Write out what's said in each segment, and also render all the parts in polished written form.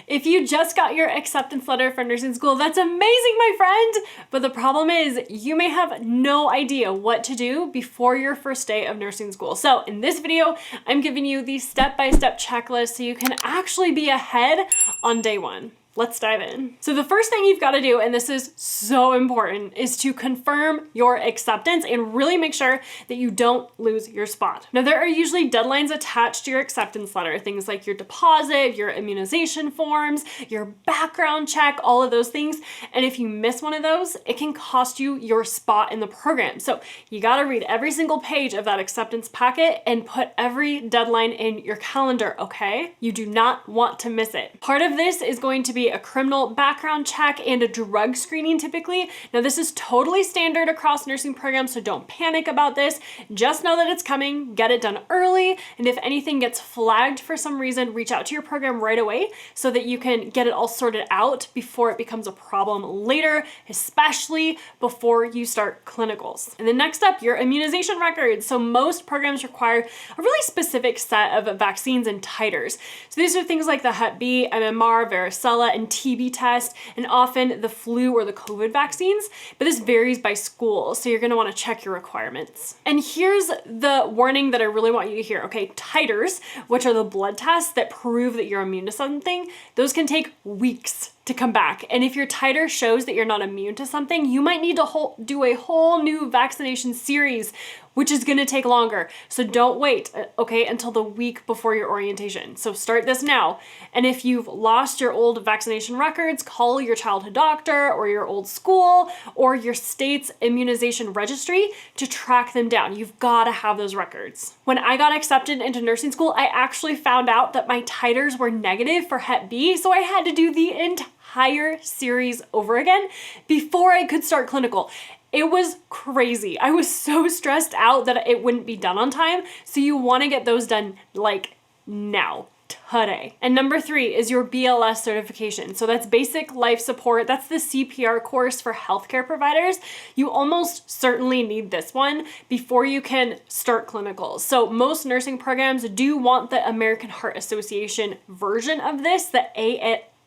If you just got your acceptance letter for nursing school, that's amazing, my friend. But the problem is you may have no idea what to do before your first day of nursing school. So in this video, I'm giving you the step-by-step checklist so you can actually be ahead on day one. Let's dive in. So the first thing you've got to do, and this is so important, is to confirm your acceptance and really make sure that you don't lose your spot. Now, there are usually deadlines attached to your acceptance letter, things like your deposit, your immunization forms, your background check, all of those things. And if you miss one of those, it can cost you your spot in the program. So you got to read every single page of that acceptance packet and put every deadline in your calendar, okay? You do not want to miss it. Part of this is going to be a criminal background check and a drug screening typically. Now, this is totally standard across nursing programs, so don't panic about this. Just know that it's coming, get it done early, and if anything gets flagged for some reason, reach out to your program right away so that you can get it all sorted out before it becomes a problem later, especially before you start clinicals. And then next up, your immunization records. So most programs require a really specific set of vaccines and titers. So these are things like the Hep B, MMR, varicella, and TB test, and often the flu or the COVID vaccines, but this varies by school, so you're gonna wanna check your requirements. And here's the warning that I really want you to hear, okay? Titers, which are the blood tests that prove that you're immune to something, those can take weeks to come back. And if your titer shows that you're not immune to something, you might need to do a whole new vaccination series, which is gonna take longer. So don't wait, okay, until the week before your orientation. So start this now. And if you've lost your old vaccination records, call your childhood doctor or your old school or your state's immunization registry to track them down. You've gotta have those records. When I got accepted into nursing school, I actually found out that my titers were negative for Hep B, so I had to do the entire series over again before I could start clinical. It was crazy. I was so stressed out that it wouldn't be done on time. So you want to get those done like now, today. And number 3 is your BLS certification. So that's basic life support. That's the CPR course for healthcare providers. You almost certainly need this one before you can start clinicals. So most nursing programs do want the American Heart Association version of this, the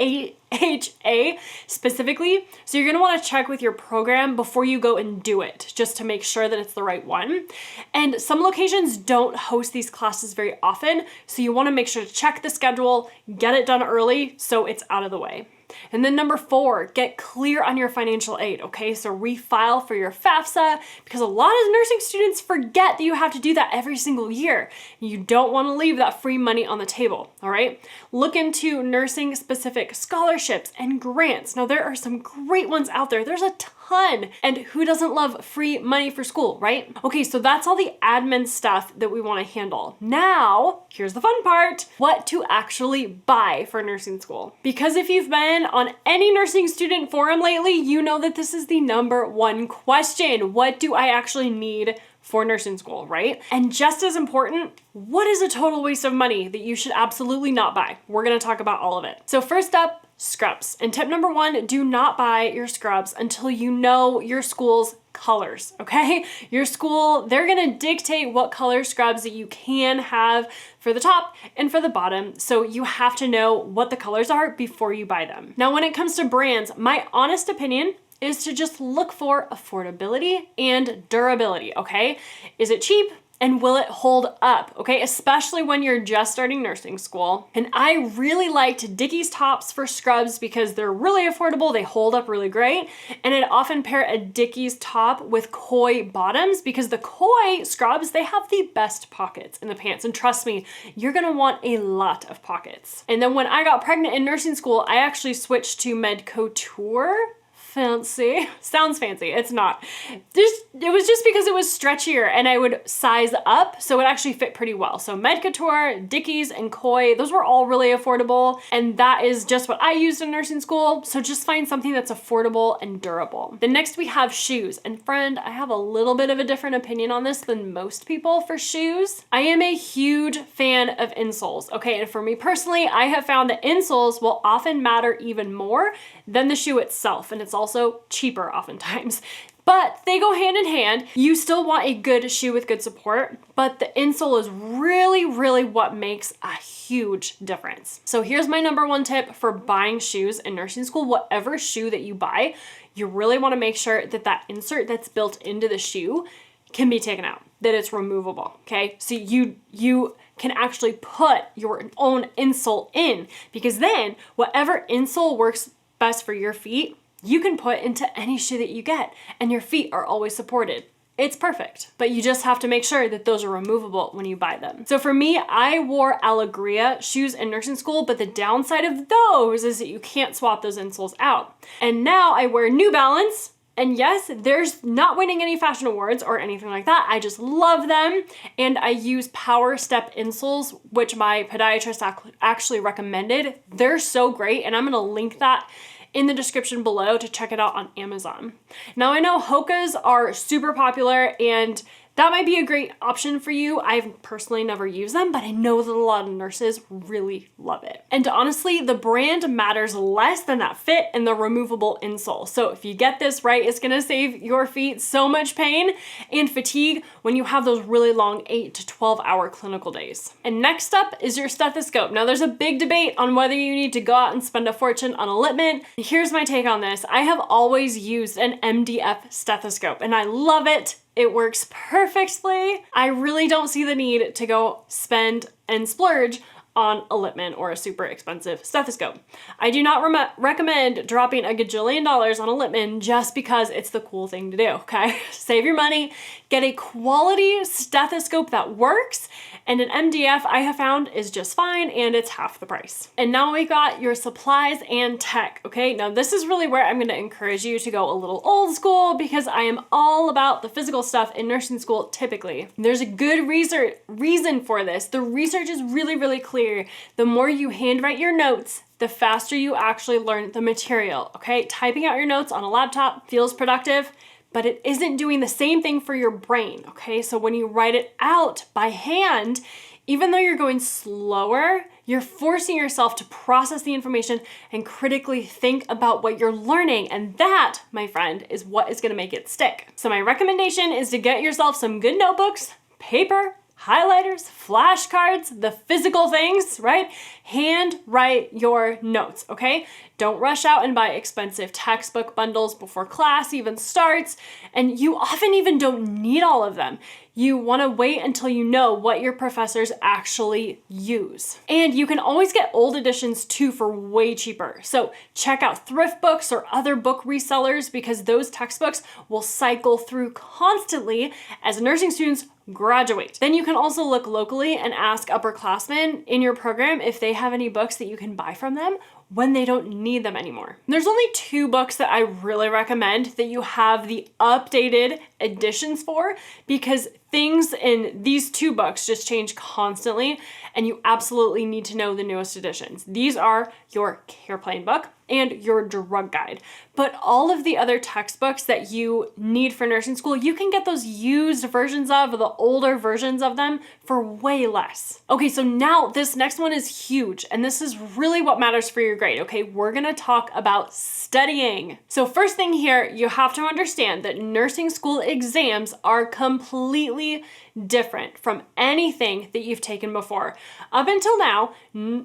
AHA specifically. So you're gonna wanna check with your program before you go and do it, just to make sure that it's the right one. And some locations don't host these classes very often, so you wanna make sure to check the schedule, get it done early so it's out of the way. And then number 4, get clear on your financial aid, okay? So refile for your FAFSA, because a lot of nursing students forget that you have to do that every single year. You don't want to leave that free money on the table, all right? Look into nursing specific scholarships and grants. Now, there are some great ones out there. There's a ton. And who doesn't love free money for school, right? Okay, so that's all the admin stuff that we want to handle. Now, here's the fun part, what to actually buy for nursing school. Because if you've been on any nursing student forum lately, you know that this is the number one question. What do I actually need for nursing school, right? And just as important, what is a total waste of money that you should absolutely not buy? We're gonna talk about all of it. So first up, scrubs. And tip number 1, do not buy your scrubs until you know your school's colors, okay? Your school, they're gonna dictate what color scrubs that you can have for the top and for the bottom. So you have to know what the colors are before you buy them. Now, when it comes to brands, my honest opinion is to just look for affordability and durability, okay? Is it cheap? And will it hold up, okay? Especially when you're just starting nursing school. And I really liked Dickies tops for scrubs because they're really affordable, they hold up really great. And I'd often pair a Dickies top with Koi bottoms because the Koi scrubs, they have the best pockets in the pants. And trust me, you're gonna want a lot of pockets. And then when I got pregnant in nursing school, I actually switched to Med Couture. Fancy. Sounds fancy. It's not. It was just because it was stretchier and I would size up, so it actually fit pretty well. So Med Couture, Dickies, and Koi, those were all really affordable, and that is just what I used in nursing school. So just find something that's affordable and durable. Then next we have shoes. And friend, I have a little bit of a different opinion on this than most people for shoes. I am a huge fan of insoles. Okay, and for me personally, I have found that insoles will often matter even more than the shoe itself, and it's also cheaper oftentimes. but they go hand in hand. You still want a good shoe with good support, but the insole is really, really what makes a huge difference. So here's my number one tip for buying shoes in nursing school. Whatever shoe that you buy, you really want to make sure that that insert that's built into the shoe can be taken out, that it's removable, okay? So you can actually put your own insole in, because then whatever insole works best for your feet, you can put into any shoe that you get, and your feet are always supported. It's perfect, but you just have to make sure that those are removable when you buy them. So for me, I wore Allegria shoes in nursing school, but the downside of those is that you can't swap those insoles out. And now I wear New Balance. And yes, there's not winning any fashion awards or anything like that. I just love them. And I use Power Step insoles, which my podiatrist actually recommended. They're so great. And I'm gonna link that in the description below to check it out on Amazon. Now I know Hoka's are super popular, and that might be a great option for you. I've personally never used them, but I know that a lot of nurses really love it. And honestly, the brand matters less than that fit and the removable insole. So if you get this right, it's gonna save your feet so much pain and fatigue when you have those really long 8 to 12 hour clinical days. And next up is your stethoscope. Now there's a big debate on whether you need to go out and spend a fortune on a Littman. Here's my take on this. I have always used an MDF stethoscope and I love it. It works perfectly. I really don't see the need to go spend and splurge on a Littman or a super expensive stethoscope. I do not recommend dropping a gajillion dollars on a Littman just because it's the cool thing to do, okay? Save your money, get a quality stethoscope that works, and an MDF I have found is just fine, and it's half the price. And now we got your supplies and tech, okay? Now this is really where I'm gonna encourage you to go a little old school, because I am all about the physical stuff in nursing school typically. There's a good reason for this. The research is really, really clear. The more you handwrite your notes, the faster you actually learn the material, okay? Typing out your notes on a laptop feels productive, but it isn't doing the same thing for your brain, okay? So when you write it out by hand, even though you're going slower, you're forcing yourself to process the information and critically think about what you're learning. And that, my friend, is what is gonna make it stick. So my recommendation is to get yourself some good notebooks, paper, highlighters, flashcards, the physical things, right? Hand write your notes, okay? Don't rush out and buy expensive textbook bundles before class even starts. And you often even don't need all of them. You wanna wait until you know what your professors actually use. And you can always get old editions too for way cheaper. So check out thrift books or other book resellers, because those textbooks will cycle through constantly as nursing students graduate. Then you can also look locally and ask upperclassmen in your program if they have any books that you can buy from them when they don't need them anymore. There's only 2 books that I really recommend that you have the updated editions for, because things in these 2 books just change constantly and you absolutely need to know the newest editions. These are your care plan book and your drug guide. But all of the other textbooks that you need for nursing school, you can get those used versions of, the older versions of them, for way less. Okay, so now this next one is huge, and this is really what matters for your grade, okay? We're gonna talk about studying. So first thing here, you have to understand that nursing school exams are completely different from anything that you've taken before. Up until now,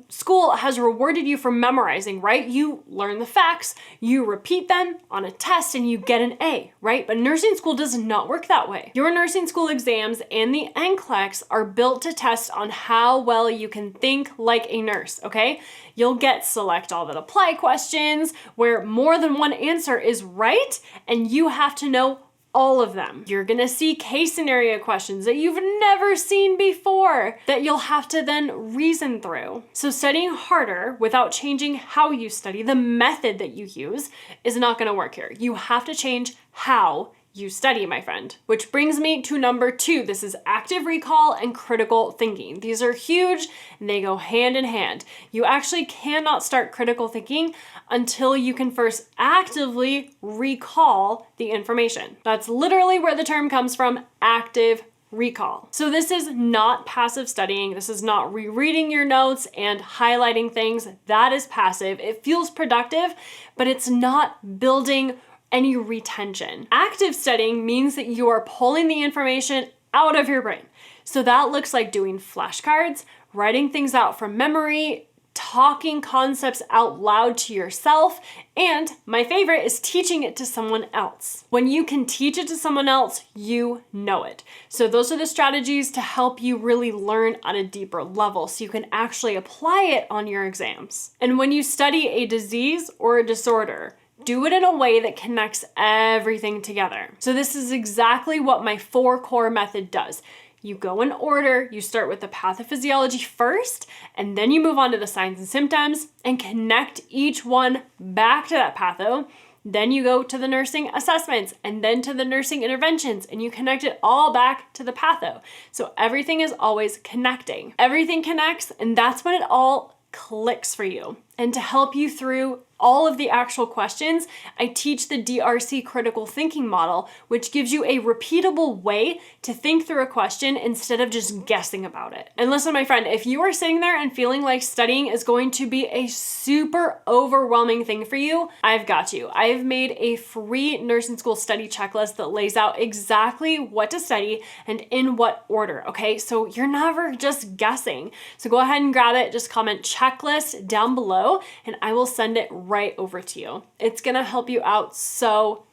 school has rewarded you for memorizing, right? You learn the facts, you repeat them on a test, and you get an A, right? But nursing school does not work that way. Your nursing school exams and the NCLEX are built to test on how well you can think like a nurse, okay? You'll get select all that apply questions where more than one answer is right, and you have to know all of them. You're gonna see case scenario questions that you've never seen before that you'll have to then reason through. So studying harder without changing how you study, the method that you use, is not gonna work here. You have to change how you study, my friend. Which brings me to number 2. This is active recall and critical thinking. These are huge and they go hand in hand. You actually cannot start critical thinking until you can first actively recall the information. That's literally where the term comes from, active recall. So this is not passive studying. This is not rereading your notes and highlighting things. That is passive. It feels productive, but it's not building any retention. Active studying means that you are pulling the information out of your brain. So that looks like doing flashcards, writing things out from memory, talking concepts out loud to yourself, and my favorite is teaching it to someone else. When you can teach it to someone else, you know it. So those are the strategies to help you really learn on a deeper level so you can actually apply it on your exams. And when you study a disease or a disorder, do it in a way that connects everything together. So this is exactly what my 4 core method does. You go in order, you start with the pathophysiology first, and then you move on to the signs and symptoms and connect each one back to that patho. Then you go to the nursing assessments and then to the nursing interventions, and you connect it all back to the patho. So everything is always connecting. Everything connects, and that's when it all clicks for you. And to help you through all of the actual questions, I teach the DRC critical thinking model, which gives you a repeatable way to think through a question instead of just guessing about it. And listen, my friend, if you are sitting there and feeling like studying is going to be a super overwhelming thing for you, I've got you. I've made a free nursing school study checklist that lays out exactly what to study and in what order, okay? So you're never just guessing. So go ahead and grab it, just comment checklist down below, and I will send it right over to you. It's gonna help you out so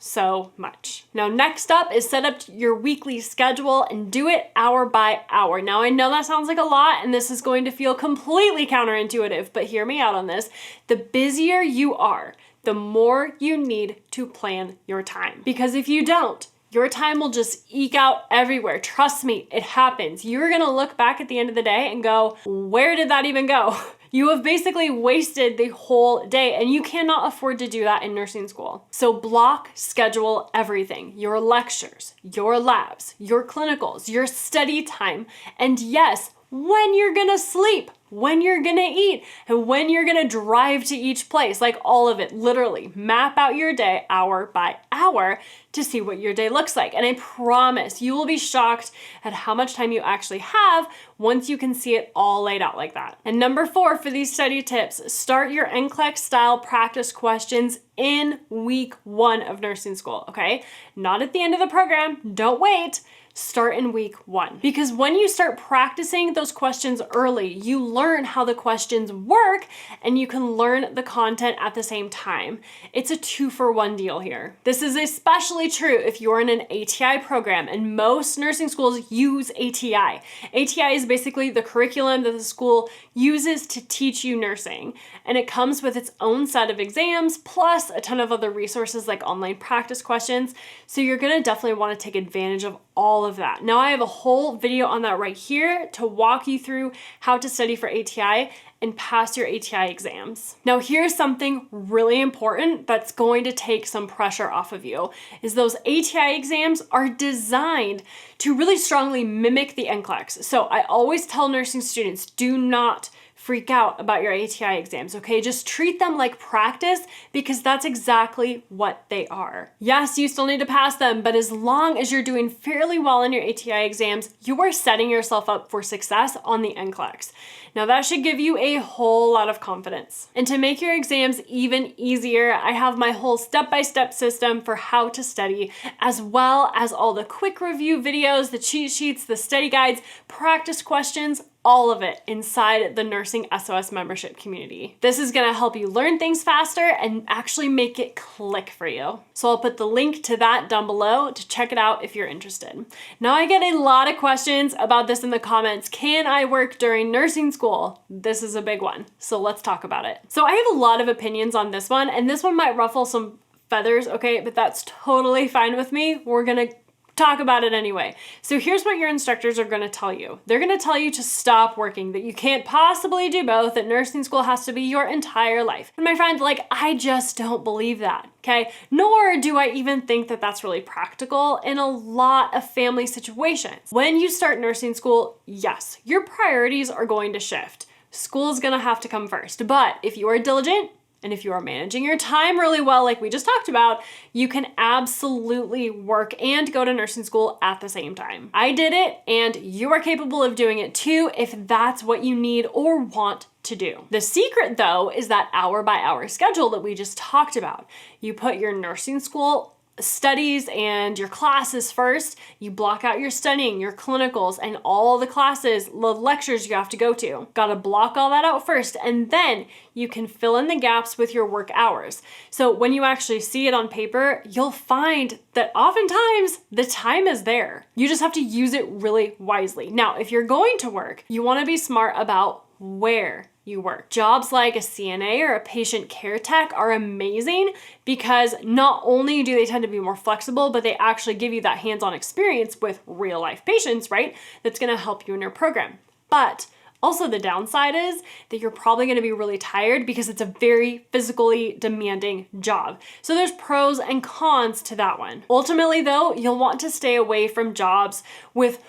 much. Now, next up is set up your weekly schedule and do it hour by hour. Now, I know that sounds like a lot, and this is going to feel completely counterintuitive, but hear me out on this. The busier you are, the more you need to plan your time. Because if you don't, your time will just eke out everywhere. Trust me, it happens. You're gonna look back at the end of the day and go, where did that even go? You have basically wasted the whole day, and you cannot afford to do that in nursing school. So block, schedule everything. Your lectures, your labs, your clinicals, your study time, and yes, when you're gonna sleep, when you're gonna eat, and when you're gonna drive to each place, like all of it, literally. Map out your day hour by hour to see what your day looks like. And I promise you will be shocked at how much time you actually have once you can see it all laid out like that. And number 4 for these study tips, start your NCLEX style practice questions in week 1 of nursing school, okay? Not at the end of the program, don't wait. Start in week 1. Because when you start practicing those questions early, you learn how the questions work and you can learn the content at the same time. It's a 2-for-1 deal here. This is especially true if you're in an ATI program, and most nursing schools use ATI. ATI is basically the curriculum that the school uses to teach you nursing, and it comes with its own set of exams plus a ton of other resources like online practice questions. So you're gonna definitely want to take advantage of all of that. Now I have a whole video on that right here to walk you through how to study for ATI and pass your ATI exams. Now here's something really important that's going to take some pressure off of you, is those ATI exams are designed to really strongly mimic the NCLEX. So I always tell nursing students, do not freak out about your ATI exams, okay? Just treat them like practice, because that's exactly what they are. Yes, you still need to pass them, but as long as you're doing fairly well in your ATI exams, you are setting yourself up for success on the NCLEX. Now that should give you a whole lot of confidence. And to make your exams even easier, I have my whole step-by-step system for how to study, as well as all the quick review videos, the cheat sheets, the study guides, practice questions, all of it inside the NursingSOS membership community. This is gonna help you learn things faster and actually make it click for you. So I'll put the link to that down below to check it out if you're interested. Now I get a lot of questions about this in the comments. Can I work during nursing school? This is a big one, so let's talk about it. So I have a lot of opinions on this one, and this one might ruffle some feathers, okay, but that's totally fine with me. We're gonna talk about it anyway. So here's what your instructors are going to tell you. They're going to tell you to stop working, that you can't possibly do both, that nursing school has to be your entire life. And my friend, like, I just don't believe that, okay? Nor do I even think that that's really practical in a lot of family situations. When you start nursing school, yes, your priorities are going to shift. School's going to have to come first, but if you are diligent, And if you are managing your time really well, like we just talked about, you can absolutely work and go to nursing school at the same time. I did it, and you are capable of doing it too if that's what you need or want to do. The secret though is that hour by hour schedule that we just talked about. You put your nursing school studies and your classes first. You block out your studying, your clinicals, and all the classes, the lectures you have to go to. Gotta block all that out first, and then you can fill in the gaps with your work hours. So when you actually see it on paper, you'll find that oftentimes the time is there. You just have to use it really wisely. Now, if you're going to work, you wanna be smart about where you work. Jobs like a CNA or a patient care tech are amazing because not only do they tend to be more flexible, but they actually give you that hands-on experience with real life patients, right? That's gonna help you in your program. But also the downside is that you're probably gonna be really tired because it's a very physically demanding job. So there's pros and cons to that one. Ultimately though, you'll want to stay away from jobs with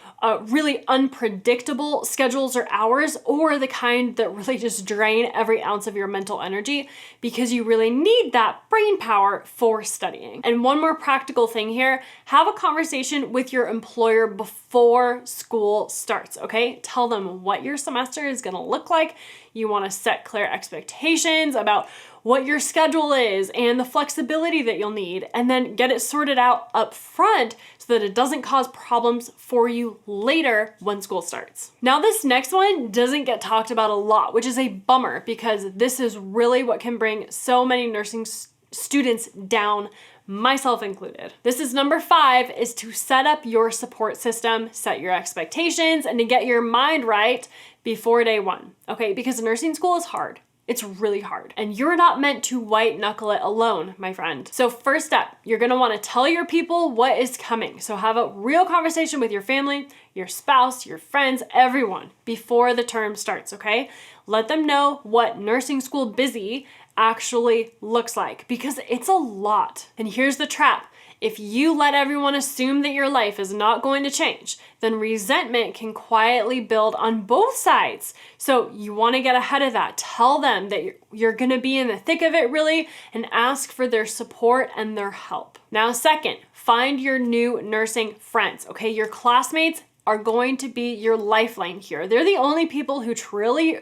really unpredictable schedules or hours, or the kind that really just drain every ounce of your mental energy, because you really need that brain power for studying. And one more practical thing here, have a conversation with your employer before school starts, okay? Tell them what your semester is gonna look like. You wanna set clear expectations about what your schedule is and the flexibility that you'll need, and then get it sorted out up front so that it doesn't cause problems for you later when school starts. Now, this next one doesn't get talked about a lot, which is a bummer because this is really what can bring so many nursing students down, myself included. This is number 5, is to set up your support system, set your expectations, and to get your mind right before day one, okay? Because nursing school is hard. It's really hard, and you're not meant to white knuckle it alone, my friend. So first step, you're gonna wanna tell your people what is coming. So have a real conversation with your family, your spouse, your friends, everyone before the term starts, okay? Let them know what nursing school busy actually looks like, because it's a lot. And here's the trap. If you let everyone assume that your life is not going to change, then resentment can quietly build on both sides. So you want to get ahead of that. Tell them that you're going to be in the thick of it really, and ask for their support and their help. Now, second, find your new nursing friends, okay? Your classmates are going to be your lifeline here. They're the only people who truly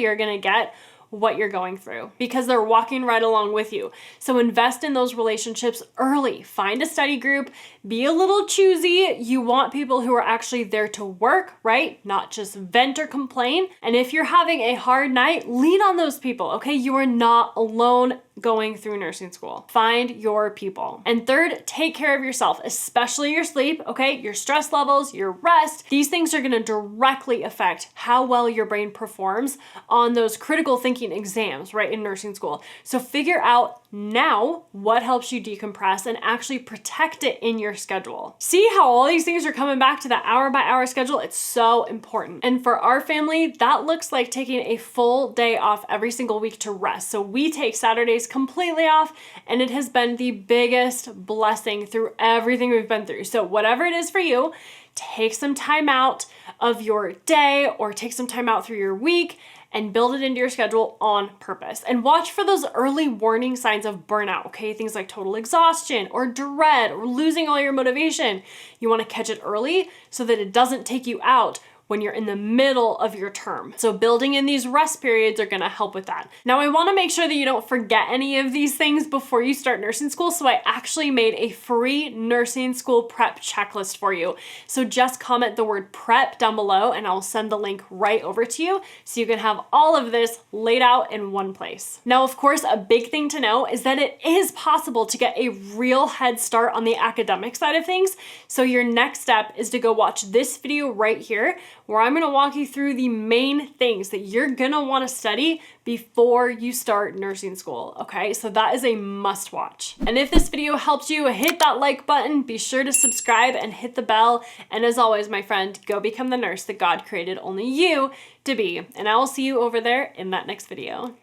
are going to get what you're going through, because they're walking right along with you. So invest in those relationships early. Find a study group, be a little choosy. You want people who are actually there to work, right? Not just vent or complain. And if you're having a hard night, lean on those people, okay? You are not alone going through nursing school. Find your people. And third, take care of yourself, especially your sleep, okay? Your stress levels, your rest. These things are gonna directly affect how well your brain performs on those critical thinking exams, right, in nursing school. So figure out now what helps you decompress and actually protect it in your schedule. See how all these things are coming back to that hour by hour schedule? It's so important. And for our family, that looks like taking a full day off every single week to rest. So we take Saturdays completely off, and it has been the biggest blessing through everything we've been through. So whatever it is for you, take some time out of your day or take some time out through your week and build it into your schedule on purpose. And watch for those early warning signs of burnout, okay? Things like total exhaustion or dread or losing all your motivation. You wanna catch it early so that it doesn't take you out when you're in the middle of your term. So building in these rest periods are gonna help with that. Now, I wanna make sure that you don't forget any of these things before you start nursing school, so I actually made a free nursing school prep checklist for you. So just comment the word prep down below and I'll send the link right over to you so you can have all of this laid out in one place. Now, of course, a big thing to know is that it is possible to get a real head start on the academic side of things. So your next step is to go watch this video right here, where I'm gonna walk you through the main things that you're gonna wanna study before you start nursing school, okay? So that is a must watch. And if this video helped you, hit that like button, be sure to subscribe and hit the bell. And as always, my friend, go become the nurse that God created only you to be. And I will see you over there in that next video.